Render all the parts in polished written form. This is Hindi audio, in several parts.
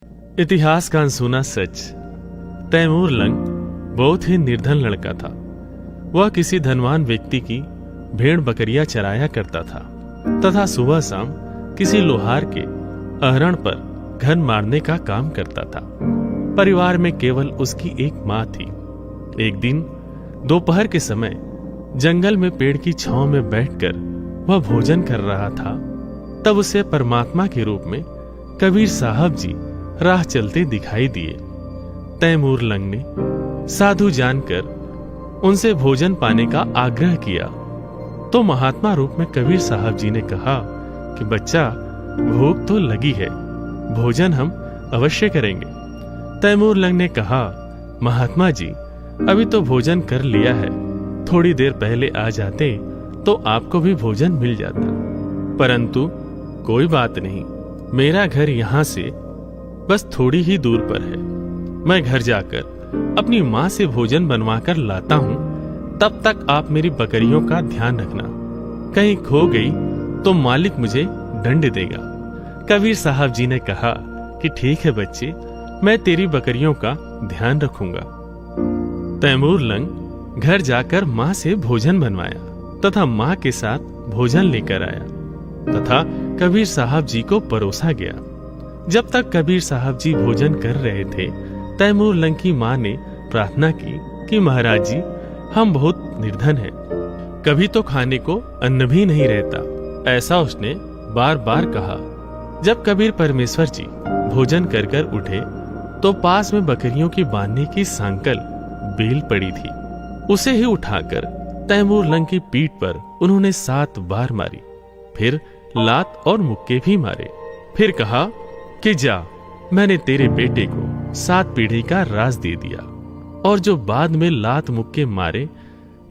इतिहास का अनसुना सच। तैमूर लंग बहुत ही निर्धन लड़का था। वह किसी धनवान व्यक्ति की भेड़ बकरियां चराया करता था तथा सुबह शाम किसी लोहार के अहरण पर घन मारने का काम करता था। परिवार में केवल उसकी एक माँ थी। एक दिन दोपहर के समय जंगल में पेड़ की छांव में बैठकर वह भोजन कर रहा था। तब उसे परमात्मा के रूप में कबीर साहब जी राह चलते दिखाई दिए। तैमूर लंग ने साधु जानकर उनसे भोजन पाने का आग्रह किया तो महात्मा रूप में कबीर साहब जी ने कहा कि बच्चा, भूख तो लगी है, भोजन हम अवश्य करेंगे। तैमूर लंग ने कहा, महात्मा जी, अभी तो भोजन कर लिया है, थोड़ी देर पहले आ जाते तो आपको भी भोजन मिल जाता। परंतु कोई बात नहीं, मेरा घर यहाँ से बस थोड़ी ही दूर पर है। मैं घर जाकर अपनी माँ से भोजन बनवाकर लाता हूँ। तब तक आप मेरी बकरियों का ध्यान रखना, कहीं खो गई तो मालिक मुझे दंड देगा। कबीर साहब जी ने कहा कि ठीक है बच्चे, मैं तेरी बकरियों का ध्यान रखूंगा। तैमूर लंग घर जाकर माँ से भोजन बनवाया तथा माँ के साथ भोजन लेकर आया तथा कबीर साहब जी को परोसा गया। जब तक कबीर साहब जी भोजन कर रहे थे, तैमूर लंग की माँ ने प्रार्थना की कि महाराज जी, हम बहुत निर्धन हैं, कभी तो खाने को अन्न भी नहीं रहता। ऐसा उसने बार बार कहा। जब कबीर परमेश्वर जी भोजन कर कर उठे तो पास में बकरियों की बांधने की सांकल बेल पड़ी थी। उसे ही उठाकर तैमूर लंग की पीठ पर उन्होंने 7 बार मारी, फिर लात और मुक्के भी मारे। फिर कहा कि जा, मैंने तेरे बेटे को 7 पीढ़ी का राज दे दिया, और जो बाद में लात मुक्के मारे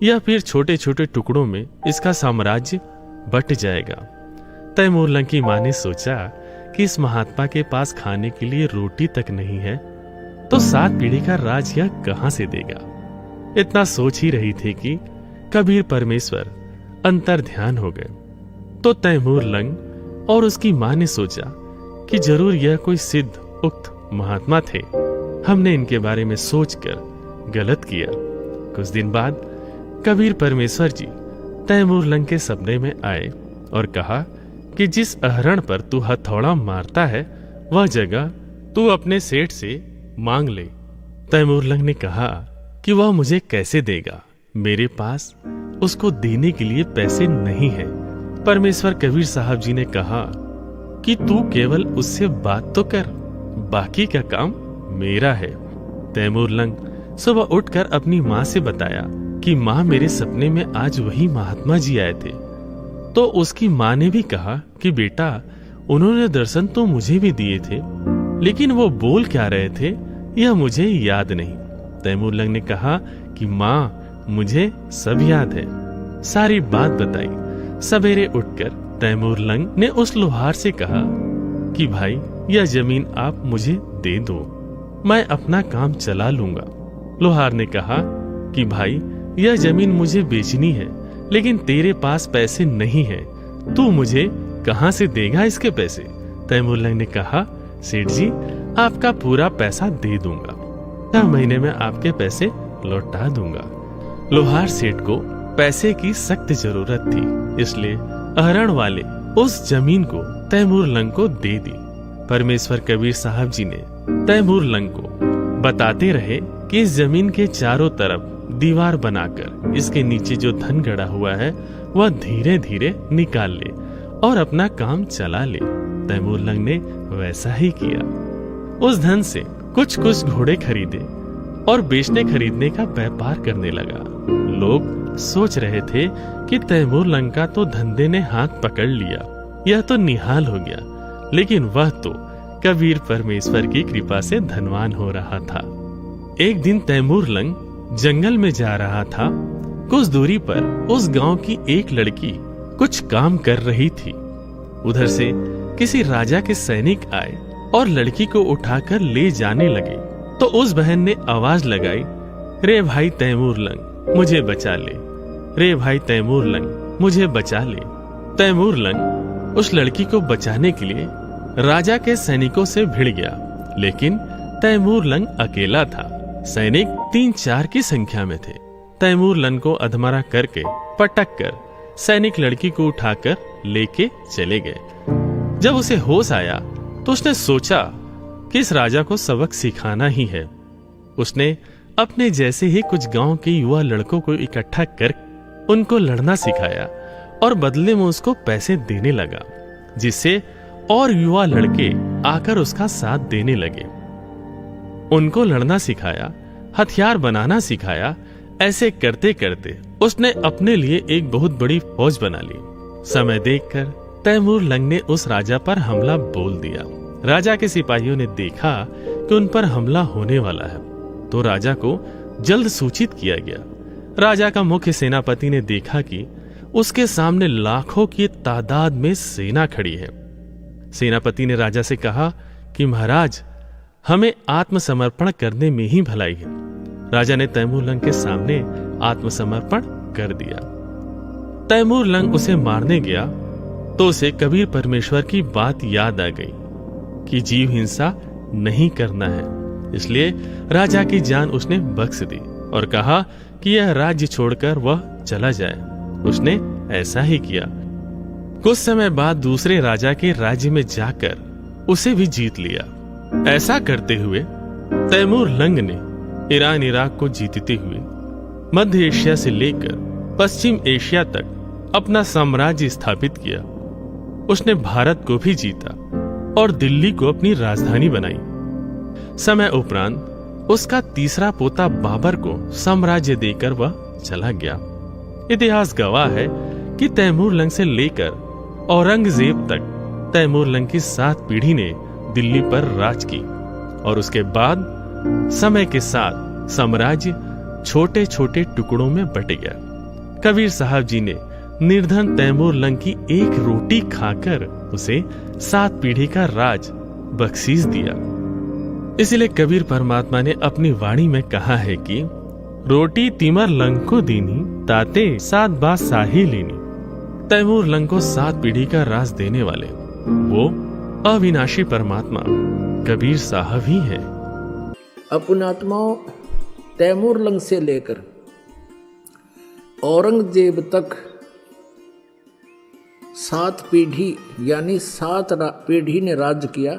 या फिर छोटे छोटे टुकड़ों में इसका साम्राज्य बट जाएगा। तैमूर लंग की माँ ने सोचा कि इस महात्मा के पास खाने के लिए रोटी तक नहीं है तो 7 पीढ़ी का राज यह कहां से देगा। इतना सोच ही रही थी कि कबीर परमेश्वर अंतर ध्यान हो गए। तो तैमूर लंग और उसकी माँ ने सोचा कि जरूर यह कोई सिद्ध उक्त महात्मा थे, हमने इनके बारे में सोचकर गलत किया। कुछ दिन बाद कबीर परमेश्वर जी तैमूर लंग के सपने में आए और कहा कि जिस अहरण पर तू हथौड़ा मारता है वह जगह तू अपने सेठ से मांग ले। तैमूर लंग ने कहा कि वह मुझे कैसे देगा, मेरे पास उसको देने के लिए पैसे नहीं है। परमेश्वर कबीर साहब जी ने कहा कि तू केवल उससे बात तो कर, बाकी का काम मेरा है। तैमूर लंग सुबह उठकर अपनी माँ से बताया कि माँ, मेरे सपने में आज वही महात्मा जी आए थे। तो उसकी माँ ने भी कहा कि बेटा, उन्होंने दर्शन तो मुझे भी दिए थे, लेकिन वो बोल क्या रहे थे यह मुझे याद नहीं। तैमूर लंग ने कहा कि माँ, मुझे सब याद है। सारी बात बताई। सवेरे उठकर तैमूर लंग ने उस लोहार से कहा कि भाई, यह जमीन आप मुझे दे दो, मैं अपना काम चला लूंगा। लोहार ने कहा कि भाई, यह जमीन मुझे बेचनी है, लेकिन तेरे पास पैसे नहीं है, तू मुझे कहां से देगा इसके पैसे। तैमूर लंग ने कहा, सेठ जी, आपका पूरा पैसा दे दूंगा, 6 महीने में आपके पैसे लौटा दूंगा। लोहार सेठ को पैसे की सख्त जरूरत थी, इसलिए अहरण वाले उस जमीन को तैमूर लंग को दे दी। परमेश्वर कबीर साहब जी ने तैमूर लंग को बताते रहे कि इस जमीन के चारों तरफ दीवार बनाकर इसके नीचे जो धन गड़ा हुआ है वह धीरे धीरे निकाल ले और अपना काम चला ले। तैमूर लंग ने वैसा ही किया। उस धन से कुछ कुछ घोड़े खरीदे और बेचने खरीदने का व्यापार करने लगा। लोग सोच रहे थे कि तैमूर लंग का तो धंधे ने हाथ पकड़ लिया, यह तो निहाल हो गया, लेकिन वह तो कबीर परमेश्वर की कृपा से धनवान हो रहा था। एक दिन तैमूर लंग जंगल में जा रहा था। कुछ दूरी पर उस गांव की एक लड़की कुछ काम कर रही थी। उधर से किसी राजा के सैनिक आए और लड़की को उठाकर ले जाने लगे। तो उस बहन ने आवाज लगाई, रे भाई तैमूर लंग, मुझे बचा ले, रे भाई तैमूर लंग, मुझे बचा ले। तैमूर लंग उस लड़की को बचाने के लिए राजा के सैनिकों से भिड़ गया लेकिन तैमूर लंग अकेला था। सैनिक 3-4 की संख्या में थे। तैमूर लंग को अधमरा करके पटक कर सैनिक लड़की को उठाकर लेके चले गए। जब उसे होश आया तो उसने सोचा कि इस राजा को सबक सिखाना ही है। उसने अपने जैसे ही कुछ गांव के युवा लड़कों को इकट्ठा कर उनको लड़ना सिखाया और बदले में उसको पैसे देने लगा, जिससे और युवा लड़के आकर उसका साथ देने लगे। उनको लड़ना सिखाया, हथियार बनाना सिखाया। ऐसे करते करते उसने अपने लिए एक बहुत बड़ी फौज बना ली। समय देखकर तैमूर लंग ने उस राजा पर हमला बोल दिया। राजा के सिपाहियों ने देखा कि उन पर हमला होने वाला है, तो राजा को जल्द सूचित किया गया। राजा का मुख्य सेनापति ने देखा कि उसके सामने लाखों की तादाद में सेना खड़ी है। सेनापति ने राजा से कहा कि महाराज, हमें आत्मसमर्पण करने में ही भलाई है। राजा ने तैमूर लंग के सामने आत्मसमर्पण कर दिया। तैमूर लंग उसे मारने गया तो उसे कबीर परमेश्वर की बात याद आ गई कि जीव हिंसा नहीं करना है। इसलिए राजा की जान उसने बख्श दी और कहा कि यह राज्य छोड़कर वह चला जाए। उसने ऐसा ही किया। कुछ समय बाद दूसरे राजा के राज्य में जाकर उसे भी जीत लिया। ऐसा करते हुए तैमूर लंग ने ईरान इराक को जीतते हुए मध्य एशिया से लेकर पश्चिम एशिया तक अपना साम्राज्य स्थापित किया। उसने भारत को भी जीता और दिल्ली को अपनी राजधानी बनाई। समय उपरांत उसका तीसरा पोता बाबर को साम्राज्य देकर वह चला गया। इतिहास गवाह है कि तैमूर लंग से लेकर औरंगजेब तक तैमूर लंग की 7 पीढ़ी ने दिल्ली पर राज की और उसके बाद समय के साथ साम्राज्य छोटे छोटे टुकड़ों में बट गया। कबीर साहब जी ने निर्धन तैमूर लंग की एक रोटी खाकर उसे 7 पीढ़ी का राज बख्शीश दिया। इसलिए कबीर परमात्मा ने अपनी वाणी में कहा है कि रोटी तिमर लंग को दीनी, ताते 7 बात साही लीनी। तैमूर लंग को 7 पीढ़ी का राज देने वाले वो अविनाशी परमात्मा कबीर साहब ही है। अपनात्माओं, तैमूर लंग से लेकर औरंगजेब तक 7 पीढ़ी यानी 7 पीढ़ी ने राज्य किया।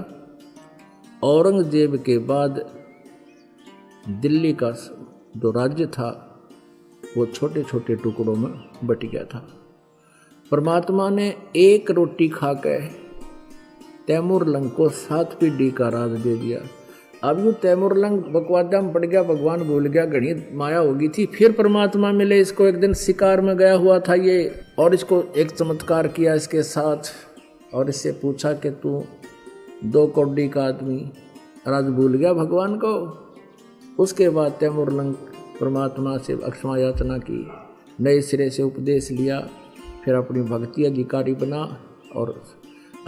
औरंगजेब के बाद दिल्ली का जो राज्य था वो छोटे छोटे टुकड़ों में बट गया था। परमात्मा ने एक रोटी खाकर तैमूर लंग को 7 पीढ़ी का राज दे दिया। अब यूँ तैमूर लंग बकवादा में पड़ गया, भगवान भूल गया, घनी माया होगी थी। फिर परमात्मा मिले इसको। एक दिन शिकार में गया हुआ था ये, और इसको एक चमत्कार किया इसके साथ और इससे पूछा कि तू 2 कौड़ी का आदमी राज भूल गया भगवान को। उसके बाद तैमूर लंग परमात्मा से अक्षमा याचना की, नए सिरे से उपदेश लिया, फिर अपनी भक्ति अधिकारी बना। और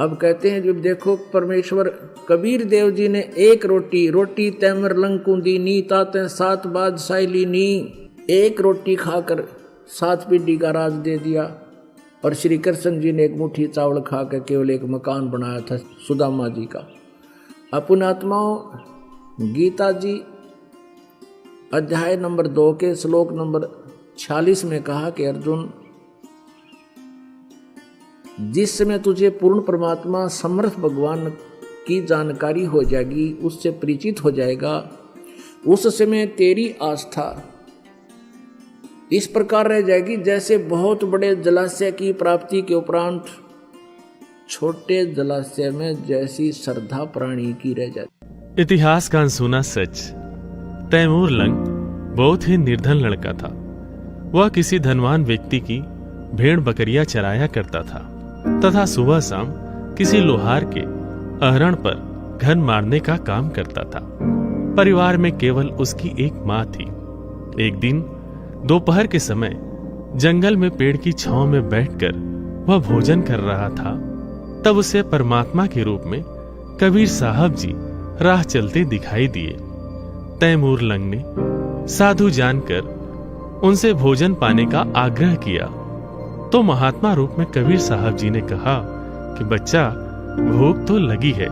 अब कहते हैं जब देखो परमेश्वर कबीर देव जी ने एक रोटी तैमूर लंग को दीनी, ताते 7 बादशाही लीनी। एक रोटी खाकर 7 पीढ़ी का राज दे दिया। और श्री कृष्ण जी ने एक मुट्ठी चावल खाकर केवल एक मकान बनाया था सुदामा जी का। अपनात्माओं, गीता जी अध्याय नंबर 2 के श्लोक नंबर 46 में कहा कि अर्जुन, जिस समय तुझे पूर्ण परमात्मा समर्थ भगवान की जानकारी हो जाएगी, उससे परिचित हो जाएगा, उस समय तेरी आस्था इस प्रकार रह जाएगी जैसे बहुत बड़े जलाशय की प्राप्ति के उपरांत छोटे जलाशय में जैसी श्रद्धा प्राणी की रह जाती। इतिहास का अनसुना सच। तैमूर लंग बहुत ही निर्धन लड़का था। वह किसी धनवान व्यक्ति की भेड़ बकरियां चराया करता था तथा सुबह शाम किसी लोहार के अहरण पर घन मारने का काम करता था। परिवार में केवल उसकी एक माँ थी। एक दिन दोपहर के समय जंगल में पेड़ की छांव में बैठकर वह भोजन कर रहा था, तब उसे परमात्मा के रूप में कबीर साहब जी राह चलते दिखाई दिए। तैमूर लंग ने साधु जानकर उनसे भोजन पाने का आग्रह किया तो महात्मा रूप में कबीर साहब जी ने कहा कि बच्चा, भूख तो लगी है,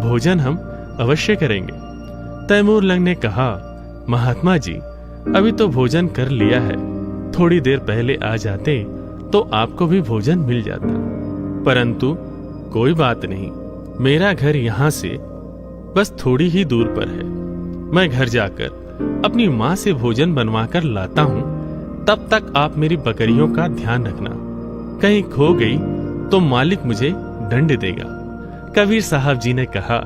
भोजन हम अवश्य करेंगे। तैमूर लंग ने कहा, महात्मा जी, अभी तो भोजन कर लिया है, थोड़ी देर पहले आ जाते तो आपको भी भोजन मिल जाता। परंतु कोई बात नहीं, मेरा घर यहाँ से बस थोड़ी ही दूर पर है। मैं घर जाकर अपनी माँ से भोजन बनवाकर लाता हूँ, तब तक आप मेरी बकरियों का ध्यान रखना। कहीं खो गई तो मालिक मुझे दंड देगा। कबीर साहब जी ने कहा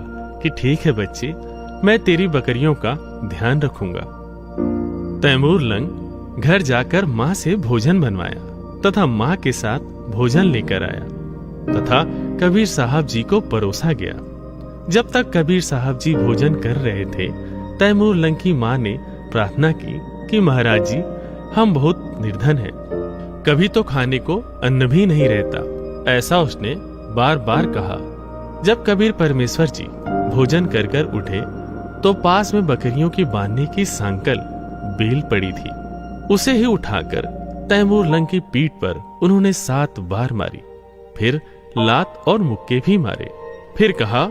कि ठीक है बच्चे, मैं तेरी बकरियों का ध्यान रखूंगा। तैमूर लंग घर जाकर माँ से भोजन बनवाया तथा माँ के साथ भोजन लेकर आया तथा कबीर साहब जी को परोसा गया। जब तक कबीर साहब जी भोजन कर रहे थे, तैमूर लंग की माँ ने प्रार्थना की कि महाराज जी, हम बहुत निर्धन हैं, कभी तो खाने को अन्न भी नहीं रहता। ऐसा उसने बार बार कहा। जब कबीर परमेश्वर जी भोजन कर कर उठे तो पास में बकरियों की बांधने की सांकल बेल पड़ी थी। उसे ही उठाकर तैमूर लंग की पीठ पर उन्होंने 7 बार मारी, फिर लात और मुक्के भी मारे। फिर कहा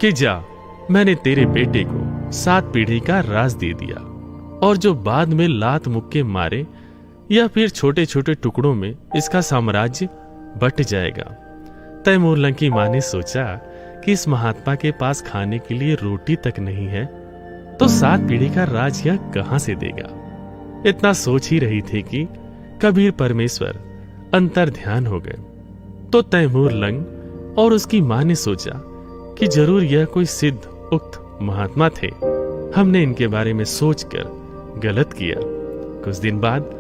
कि जा, मैंने तेरे बेटे को 7 पीढ़ी का राज दे दिया, और जो बाद में लात मुक्के मारे या फिर छोटे छोटे टुकड़ों में इसका साम्राज्य बट जाएगा। तैमूर लंग की मां ने सोचा कि इस महात्मा के पास खाने के लिए रोटी तक नहीं है, तो 7 पीढ़ी का राज यह कहां से देगा। इतना सोच ही रही थी कि कबीर परमेश्वर अंतर ध्यान हो गए। तो तैमूर लंग और उसकी मां ने सोचा कि जरूर यह कोई सिद्ध उक्त महात्मा थे, हमने इनके बारे में सोचकर गलत किया। कुछ दिन बाद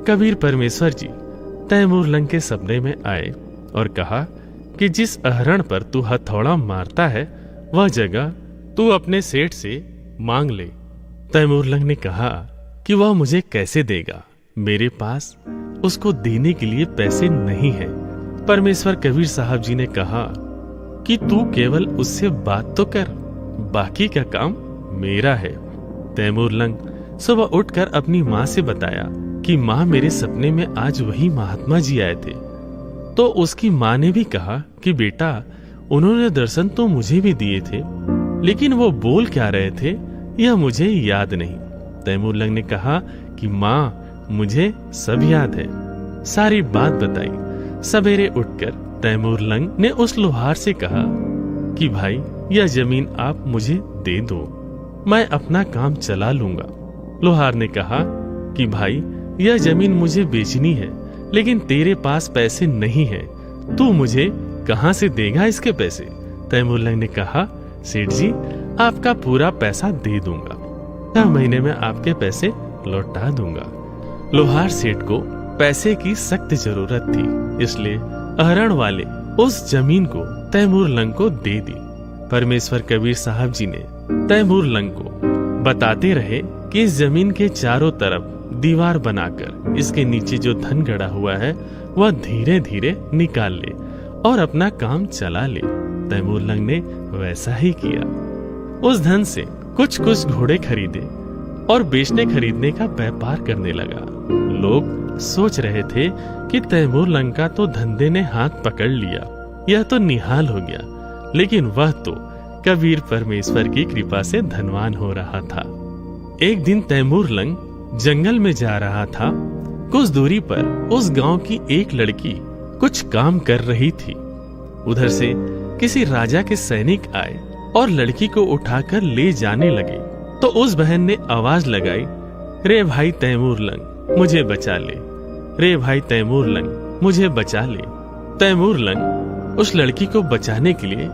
कबीर परमेश्वर जी तैमूर लंग के सपने में आए और कहा कि जिस अहरण पर तू हथौड़ा मारता है, वह जगह तू अपने सेठ से मांग ले। तैमूर लंग ने कहा कि वह मुझे कैसे देगा, मेरे पास उसको देने के लिए पैसे नहीं है। परमेश्वर कबीर साहब जी ने कहा कि तू केवल उससे बात तो कर, बाकी का काम मेरा है। तैमूर लंग सुबह उठकर अपनी माँ से बताया कि माँ, मेरे सपने में आज वही महात्मा जी आए थे। तो उसकी माँ ने भी कहा कि बेटा, उन्होंने दर्शन तो मुझे भी दिए थे, लेकिन वो बोल क्या रहे थे यह मुझे याद नहीं। तैमूर लंग ने कहा कि माँ, मुझे सब याद है। सारी बात बताई। सवेरे उठकर तैमूर लंग ने उस लोहार से कहा कि भाई, यह जमीन आप मुझे दे दो, मैं अपना काम चला लूंगा। लोहार ने कहा कि भाई, यह जमीन मुझे बेचनी है, लेकिन तेरे पास पैसे नहीं है, तू मुझे कहां से देगा इसके पैसे। तैमूर लंग ने कहा, सेठ जी, आपका पूरा पैसा दे दूंगा, 6 महीने में आपके पैसे लौटा दूंगा। लोहार सेठ को पैसे की सख्त जरूरत थी, इसलिए अहरण वाले उस जमीन को तैमूर लंग को दे दी। परमेश्वर कबीर साहब जी ने तैमूर लंग को बताते रहे कि इस जमीन के चारों तरफ दीवार बनाकर इसके नीचे जो धन गड़ा हुआ है वह धीरे धीरे निकाल ले और अपना काम चला ले। तैमूर लंग ने वैसा ही किया। उस धन से कुछ कुछ घोड़े खरीदे और बेचने खरीदने का व्यापार करने लगा। लोग सोच रहे थे कि तैमूर लंग का तो धंधे ने हाथ पकड़ लिया, यह तो निहाल हो गया, लेकिन वह तो कबीर परमेश्वर की कृपा से धनवान हो रहा था। एक दिन तैमूर लंग जंगल में जा रहा था। कुछ दूरी पर उस गांव की एक लड़की कुछ काम कर रही थी। उधर से किसी राजा के सैनिक आए और लड़की को उठाकर ले जाने लगे। तो उस बहन ने आवाज लगाई, रे भाई तैमूर लंग, मुझे बचा ले, रे भाई तैमूर लंग, मुझे बचा ले। तैमूर लंग उस लड़की को बचाने के लिए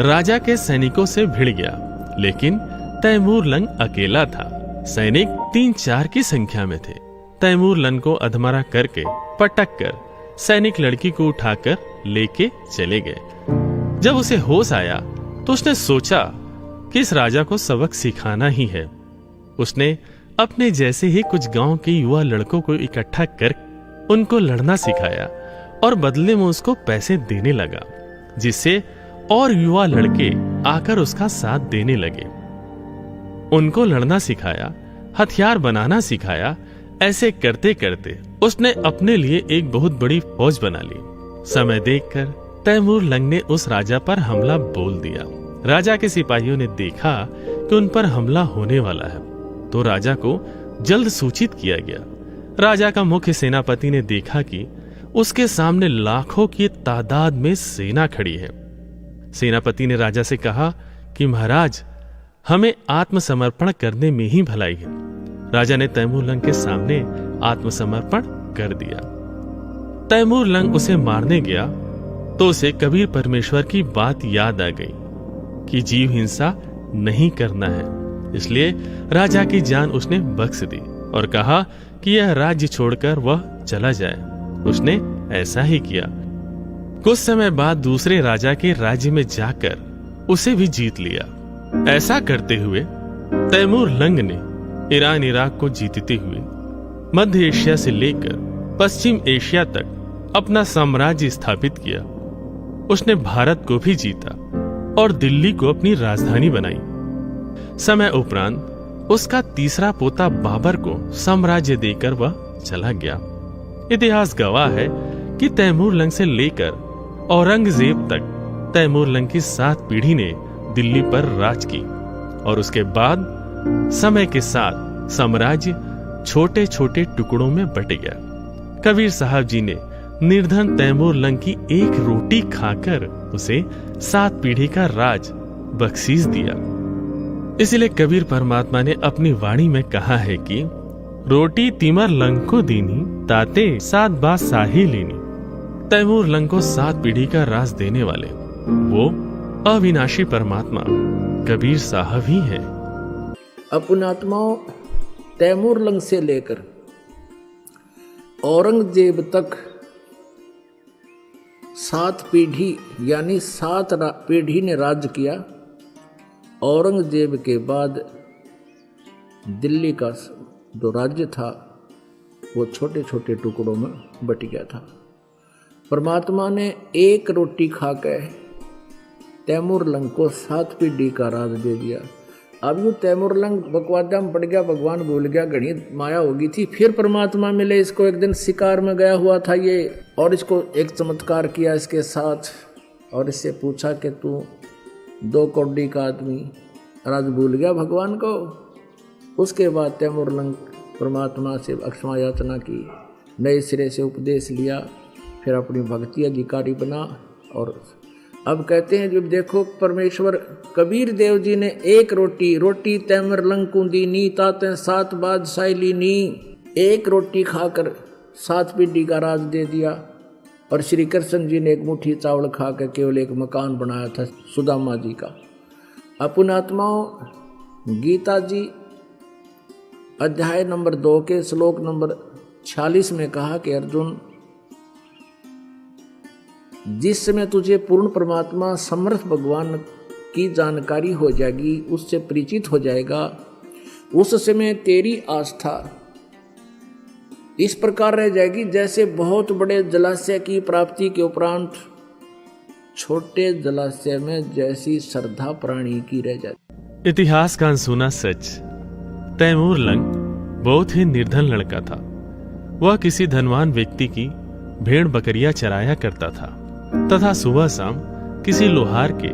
राजा के सैनिकों से भिड़ गया, लेकिन तैमूर लंग अकेला था। सैनिक 3-4 की संख्या में थे। तैमूर लंग को अधमरा करके पटक कर सैनिक लड़की को उठाकर लेके चले गए। जब उसे होश आया तो उसने सोचा कि इस राजा को सबक सिखाना ही है। उसने अपने जैसे ही कुछ गांव के युवा लड़कों को इकट्ठा कर उनको लड़ना सिखाया और बदले में उसको पैसे देने लगा, जिससे और युवा लड़के आकर उसका साथ देने लगे। उनको लड़ना सिखाया, हथियार बनाना सिखाया। ऐसे करते करते उसने अपने लिए एक बहुत बड़ी फौज बना ली। समय देखकर तैमूर लंग ने उस राजा पर हमला बोल दिया। राजा के सिपाहियों ने देखा कि उन पर हमला होने वाला है, तो राजा को जल्द सूचित किया गया। राजा का मुख्य सेनापति ने देखा कि उसके सामने लाखों की तादाद में सेना खड़ी है। सेनापति ने राजा से कहा कि महाराज, हमें आत्मसमर्पण करने में ही भलाई है। राजा ने तैमूर लंग के सामने आत्मसमर्पण कर दिया। तैमूर लंग उसे मारने गया तो उसे कबीर परमेश्वर की बात याद आ गई कि जीव हिंसा नहीं करना है, इसलिए राजा की जान उसने बख्श दी और कहा कि यह राज्य छोड़कर वह चला जाए। उसने ऐसा ही किया। कुछ समय बाद दूसरे राजा के राज्य में जाकर उसे भी जीत लिया। ऐसा करते हुए तैमूर लंग ने ईरान इराक को जीतते हुए मध्य एशिया से लेकर पश्चिम एशिया तक अपना साम्राज्य स्थापित किया। उसने भारत को भी जीता और दिल्ली को अपनी राजधानी बनाई। समय उपरांत उसका तीसरा पोता बाबर को साम्राज्य देकर वह चला गया। इतिहास गवाह है कि तैमूर लंग से लेकर औरंगजेब तक तैमूर लंग की 7 पीढ़ी ने दिल्ली पर राज की और उसके बाद समय के साथ साम्राज्य छोटे छोटे टुकड़ों में बट गया। कबीर साहब जी ने निर्धन तैमूर लंग की एक रोटी खाकर उसे 7 पीढ़ी का राज बख्शीश दिया। इसलिए कबीर परमात्मा ने अपनी वाणी में कहा है कि रोटी तिमर लंग को दीनी, ताते 7 बात साही लेनी। तैमूर लंग को 7 पीढ़ी का राज देने वाले वो अविनाशी परमात्मा कबीर साहब ही है। अपनात्माओं, तैमूर लंग से लेकर औरंगजेब तक 7 पीढ़ी यानी 7 पीढ़ी ने राज्य किया। औरंगजेब के बाद दिल्ली का जो राज्य था वो छोटे छोटे टुकड़ों में बट गया था। परमात्मा ने एक रोटी खाकर तैमूर लंग को 7 पीढ़ी का राज दे दिया। अब यूँ तैमूर लंग बकवादा में पड़ गया, भगवान भूल गया, घड़ी माया होगी थी। फिर परमात्मा मिले इसको। एक दिन शिकार में गया हुआ था ये, और इसको एक चमत्कार किया इसके साथ और इससे पूछा कि तू 2 कौड़ी का आदमी, राज भूल गया भगवान को। उसके बाद तैमूर लंग परमात्मा से अक्षमा याचना की, नए सिरे से उपदेश लिया, फिर अपनी भक्ति अधिकारी बना। और अब कहते हैं जब देखो परमेश्वर कबीर देव जी ने एक रोटी तैमूर लंग को दीनी, ताते 7 बादशाही लीनी। एक रोटी खाकर 7 पीढ़ी का राज दे दिया। और श्री कृष्ण जी ने एक मुट्ठी चावल खाकर केवल एक मकान बनाया था सुदामा जी का। अपनात्माओं, गीता जी अध्याय नंबर 2 के श्लोक नंबर 46 में कहा कि अर्जुन, जिस समय तुझे पूर्ण परमात्मा समर्थ भगवान की जानकारी हो जाएगी, उससे परिचित हो जाएगा, उस समय तेरी आस्था इस प्रकार रह जाएगी जैसे बहुत बड़े जलाशय की प्राप्ति के उपरांत छोटे जलाशय में जैसी श्रद्धा प्राणी की रह जाती। इतिहास का अनसुना सच, तैमूर लंग बहुत ही निर्धन लड़का था। वह किसी धनवान व्यक्ति की भेड़ बकरियां चराया करता था तथा सुबह शाम किसी लोहार के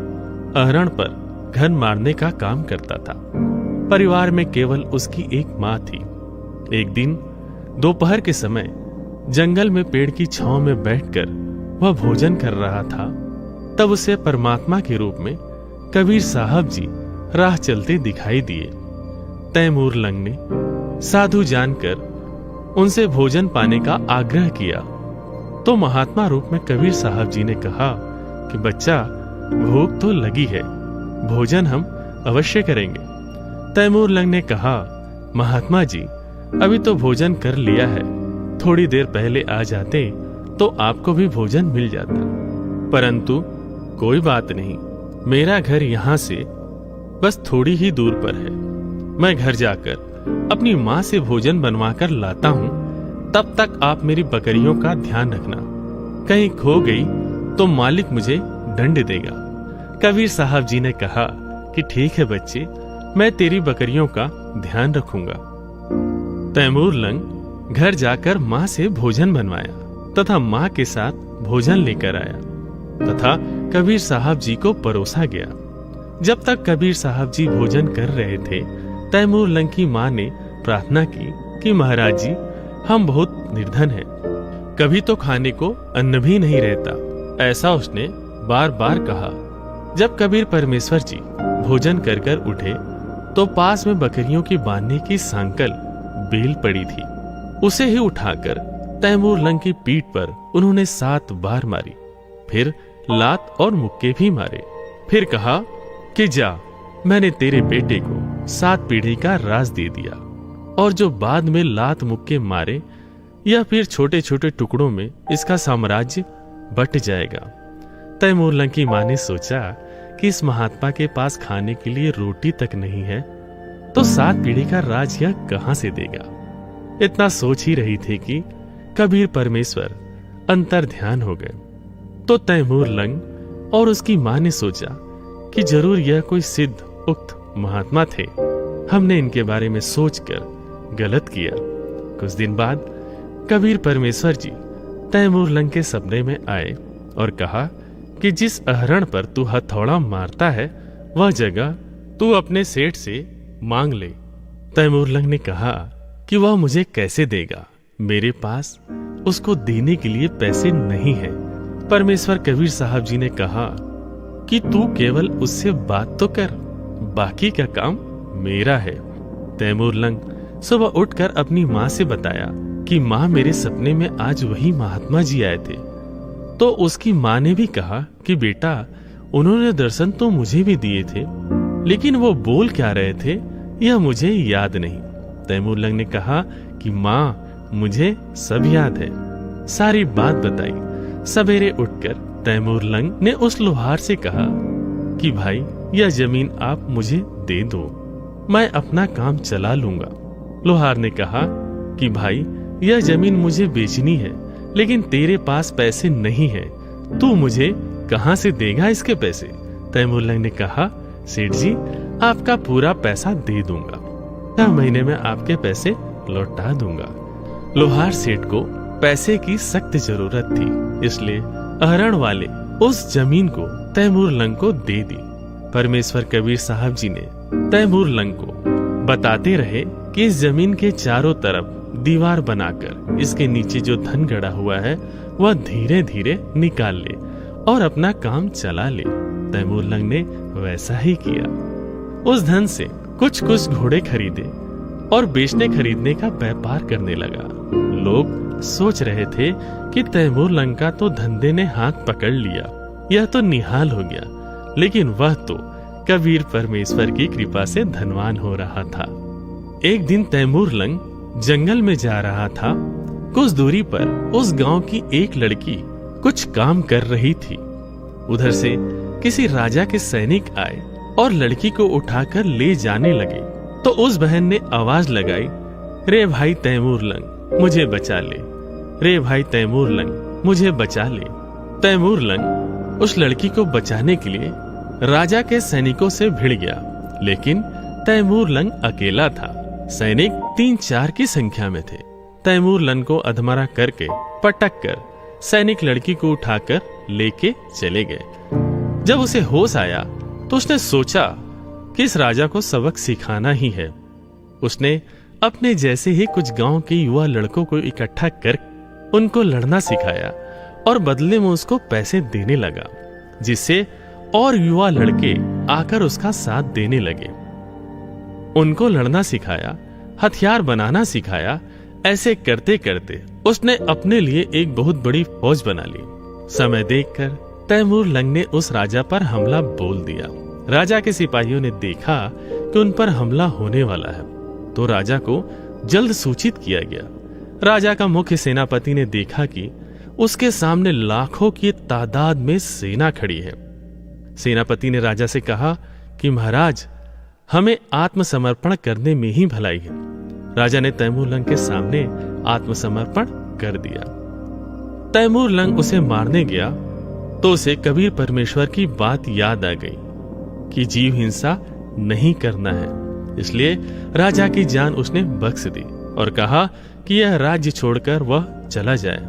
अहरण पर घन मारने का काम करता था। परिवार में केवल उसकी एक माँ थी। एक दिन दोपहर के समय जंगल में पेड़ की छांव में बैठकर वह भोजन कर रहा था, तब उसे परमात्मा के रूप में कबीर साहब जी राह चलते दिखाई दिए। तैमूर लंग ने साधु जानकर उनसे भोजन पाने का आग्रह किया तो महात्मा रूप में कबीर साहब जी ने कहा कि बच्चा, भूख तो लगी है, भोजन हम अवश्य करेंगे। तैमूर लंग ने कहा, महात्मा जी, अभी तो भोजन कर लिया है, थोड़ी देर पहले आ जाते तो आपको भी भोजन मिल जाता। परंतु कोई बात नहीं, मेरा घर यहाँ से बस थोड़ी ही दूर पर है। मैं घर जाकर अपनी माँ से भोजन बनवाकर लाता हूँ, तब तक आप मेरी बकरियों का ध्यान रखना। कहीं खो गई तो मालिक मुझे दंड देगा। कबीर साहब जी ने कहा कि ठीक है बच्चे, मैं तेरी बकरियों का ध्यान रखूंगा। तैमूर लंग घर जाकर माँ से भोजन बनवाया तथा माँ के साथ भोजन लेकर आया तथा कबीर साहब जी को परोसा गया। जब तक कबीर साहब जी भोजन कर रहे थे, तैमूर लंग की माँ ने प्रार्थना की कि महाराज जी, हम बहुत निर्धन हैं, कभी तो खाने को अन्न भी नहीं रहता। ऐसा उसने बार बार कहा। जब कबीर परमेश्वर जी भोजन कर कर उठे तो पास में बकरियों की बांधने की सांकल बेल पड़ी थी। उसे ही उठाकर तैमूर लंग की पीठ पर उन्होंने 7 बार मारी, फिर लात और मुक्के भी मारे। फिर कहा कि जा, मैंने तेरे बेटे को 7 पीढ़ी का राज दे दिया, और जो बाद में लात मुक्के मारे या फिर छोटे छोटे टुकड़ों में इसका साम्राज्य बट जाएगा। तैमूर लंग की मां ने सोचा कि इस महात्मा के पास खाने के लिए रोटी तक नहीं है, तो 7 पीढ़ी का राज यह कहां से देगा। इतना सोच ही रही थी कि कबीर परमेश्वर अंतर ध्यान हो गए। तो तैमूर लंग और उसकी मां ने सोचा कि जरूर यह कोई सिद्ध उक्त महात्मा थे, हमने इनके बारे में सोचकर गलत किया। कुछ दिन बाद कबीर परमेश्वर जी तैमूर लंग के सपने में आए और कहा कि जिस अहरण पर तू हथौड़ा मारता है वह जगह तू अपने सेठ से मांग ले। तैमूर लंग ने कहा कि वह मुझे कैसे देगा, मेरे पास उसको देने के लिए पैसे नहीं है। परमेश्वर कबीर साहब जी ने कहा कि तू केवल उससे बात तो कर, बाकी का काम मेरा है। तैमूर लंग सुबह उठकर अपनी माँ से बताया कि माँ, मेरे सपने में आज वही महात्मा जी आए थे। तो उसकी माँ ने भी कहा कि बेटा, उन्होंने दर्शन तो मुझे भी दिए थे, लेकिन वो बोल क्या रहे थे यह मुझे याद नहीं। तैमूर लंग ने कहा कि माँ, मुझे सब याद है। सारी बात बताई। सवेरे उठकर तैमूर लंग ने उस लोहार से कहा कि भाई, यह जमीन आप मुझे दे दो, मैं अपना काम चला लूंगा। लोहार ने कहा कि भाई, यह जमीन मुझे बेचनी है, लेकिन तेरे पास पैसे नहीं है, तू मुझे कहां से देगा इसके पैसे। तैमूर लंग ने कहा, सेठ जी, आपका पूरा पैसा दे दूंगा, 6 महीने में आपके पैसे लौटा दूंगा। लोहार सेठ को पैसे की सख्त जरूरत थी, इसलिए अहरण वाले उस जमीन को तैमूर लंग को दे दी। परमेश्वर कबीर साहब जी ने तैमूर लंग को बताते रहे कि इस जमीन के चारों तरफ दीवार बनाकर इसके नीचे जो धन गड़ा हुआ है वह धीरे धीरे निकाल ले और अपना काम चला ले। तैमूर लंग ने वैसा ही किया। उस धन से कुछ कुछ घोड़े खरीदे और बेचने खरीदने का व्यापार करने लगा। लोग सोच रहे थे कि तैमूर लंग का तो धंधे ने हाथ पकड़ लिया, यह तो निहाल हो गया, लेकिन वह तो कबीर परमेश्वर की कृपा से धनवान हो रहा था। एक दिन तैमूर लंग जंगल में जा रहा था। कुछ दूरी पर उस गांव की एक लड़की कुछ काम कर रही थी। उधर से किसी राजा के सैनिक आए और लड़की को उठाकर ले जाने लगे। तो उस बहन ने आवाज लगाई, रे भाई तैमूर लंग, मुझे बचा ले, रे भाई तैमूर लंग, मुझे बचा ले। तैमूर लंग उस लड़की को बचाने के लिए राजा के सैनिकों से भिड़ गया, लेकिन तैमूर लंग अकेला था। सैनिक 3-4 की संख्या में थे। तैमूर लंग को अधमरा करके पटक कर सैनिक लड़की को उठाकर लेके चले गए। जब उसे होश आया तो उसने सोचा कि इस राजा को सबक सिखाना ही है। उसने अपने जैसे ही कुछ गांव के युवा लड़कों को इकट्ठा कर उनको लड़ना सिखाया और बदले में उसको पैसे देने लगा, जिससे और युवा लड़के आकर उसका साथ देने लगे। उनको लड़ना सिखाया, हथियार बनाना सिखाया। ऐसे करते करते उसने अपने लिए एक बहुत बड़ी फौज बना ली। समय देखकर तैमूर लंग ने उस राजा पर हमला बोल दिया। राजा के सिपाहियों ने देखा कि उन पर हमला होने वाला है, तो राजा को जल्द सूचित किया गया। राजा का मुख्य सेनापति ने देखा कि उसके सामने लाखों की तादाद में सेना खड़ी है। सेनापति ने राजा से कहा कि महाराज, हमें आत्मसमर्पण करने में ही भलाई है। राजा ने तैमूर लंग के सामने आत्मसमर्पण कर दिया। तैमूर लंग उसे मारने गया तो उसे कबीर परमेश्वर की बात याद आ गई कि जीव हिंसा नहीं करना है। इसलिए राजा की जान उसने बख्श दी और कहा कि यह राज्य छोड़कर वह चला जाए।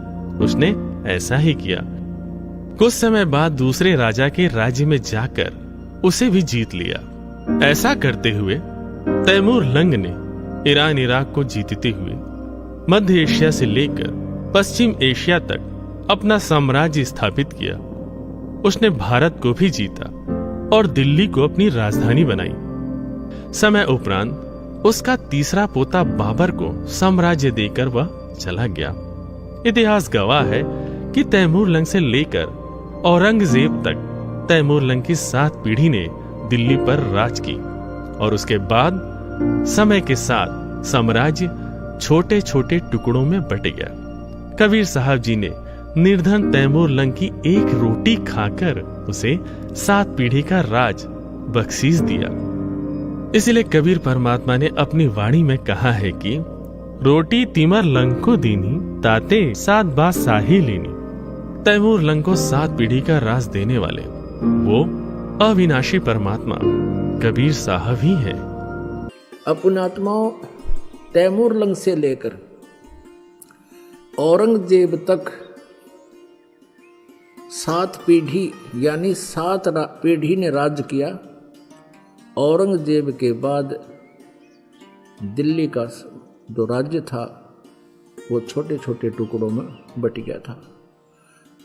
उसने ऐसा ही किया। कुछ समय बाद दूसरे राजा के राज्य में जाकर उसे भी जीत लिया। ऐसा करते हुए तैमूर लंग ने ईरान इराक को जीतते हुए मध्य एशिया से लेकर पश्चिम एशिया तक अपना साम्राज्य स्थापित किया। उसने भारत को भी जीता और दिल्ली को अपनी राजधानी बनाई। समय उपरांत उसका तीसरा पोता बाबर को साम्राज्य देकर वह चला गया। इतिहास गवाह है कि तैमूर लंग से लेकर औरंगजेब तक तैमूर लंग की 7 पीढ़ी ने दिल्ली पर राज की और उसके बाद समय के साथ साम्राज्य छोटे छोटे टुकड़ों में बट गया। कबीर साहब जी ने निर्धन तैमूर लंग की एक रोटी खाकर उसे 7 पीढ़ी का राज बख्शीश दिया। इसलिए कबीर परमात्मा ने अपनी वाणी में कहा है कि रोटी तिमर लंग को दीनी ताते 7 बात साही लेनी। तैमूर लंग को 7 पीढ़ी का राज देने वाले वो अविनाशी परमात्मा कबीर साहब ही हैं। अपनात्माओं, तैमूर लंग से लेकर औरंगजेब तक 7 पीढ़ी यानी 7 पीढ़ी ने राज्य किया। औरंगजेब के बाद दिल्ली का जो राज्य था वो छोटे छोटे टुकड़ों में बट गया था।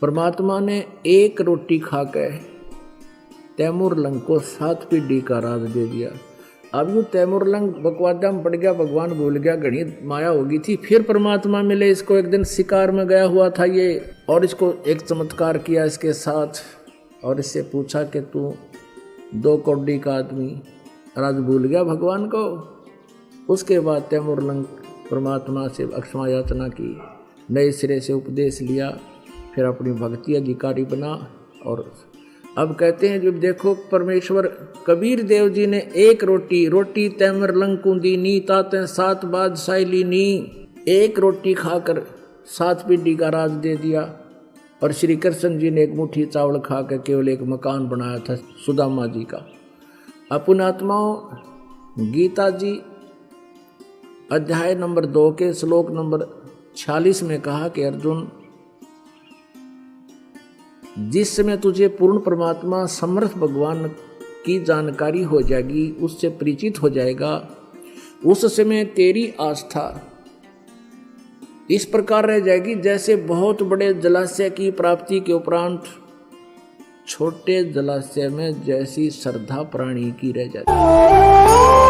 परमात्मा ने एक रोटी खाकर तैमूर लंग को 7 पीढ़ी का राज दे दिया। अब यूँ तैमूर लंग बकवादा में पड़ गया, भगवान भूल गया, घनी माया होगी थी। फिर परमात्मा मिले इसको, एक दिन शिकार में गया हुआ था ये, और इसको एक चमत्कार किया इसके साथ और इससे पूछा कि तू 2 कौड़ी का आदमी, राज भूल गया भगवान को। उसके बाद तैमूर लंग परमात्मा से अक्षमा याचना की, नए सिरे से उपदेश लिया, फिर अपनी भक्ति अधिकारी बना। और अब कहते हैं जब देखो परमेश्वर कबीर देव जी ने एक रोटी तैमूर लंग को दीनी ताते 7 बादशाही लीनी, एक रोटी खाकर 7 पीढ़ी का राज दे दिया। और श्री कृष्ण जी ने एक मुट्ठी चावल खाकर केवल एक मकान बनाया था सुदामा जी का। अपनात्माओं, गीता जी अध्याय नंबर 2 के श्लोक नंबर 46 में कहा कि अर्जुन, जिस समय तुझे पूर्ण परमात्मा समर्थ भगवान की जानकारी हो जाएगी, उससे परिचित हो जाएगा, उस समय तेरी आस्था इस प्रकार रह जाएगी जैसे बहुत बड़े जलाशय की प्राप्ति के उपरांत छोटे जलाशय में जैसी श्रद्धा प्राणी की रह जाती है।